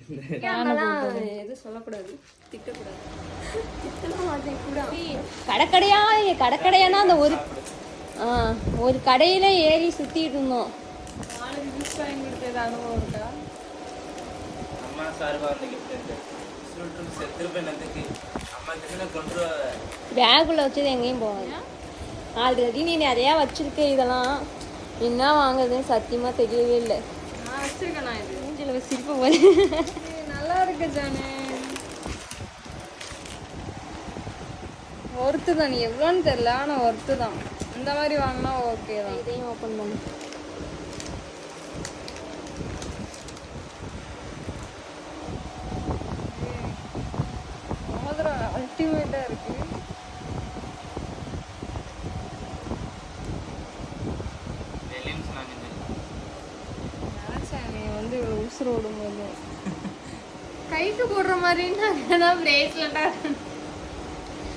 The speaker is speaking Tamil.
எதுவும் சொல்லக்கூடாது, திட்டக்கூடாது. கடைக்கடையானா அந்த ஒரு கடையில ஏறி சுத்திட்டு இருந்தோம். வாங்கி கொடுத்தது அனுபவம் இருக்கா? அம்மா சார்பா அந்த கிஃப்ட் செத்துருப்பேனத்துக்கு அம்மா கிட்ட கொண்டு பேக்குள்ள வச்சது எங்கேயும் போவாங்க. ஆல்ரெடி நீ நிறையா வச்சிருக்க. இதெல்லாம் என்ன வாங்குறதுன்னு சத்தியமா தெரியவே இல்லை. நான் வச்சிருக்கேன். நான் இது மூஞ்சில சிரிப்பு போல நல்லா இருக்கு ஜானே. ஒர்த்து தான். நீ எவ்வளோன்னு தெரியல, ஆனால் ஒர்த்து தான். இந்த மாதிரி வாங்கினா ஓகே தான். இதையும் ஓப்பன் பண்ணு. மோதிரம் அல்டிமேட்டா இருக்கு. நினைச்சேன் நீ வந்து இவ்வளோ உசுறு விடும்போது கைக்கு போடுற மாதிரின்னா பிரேஸ்லெட்டா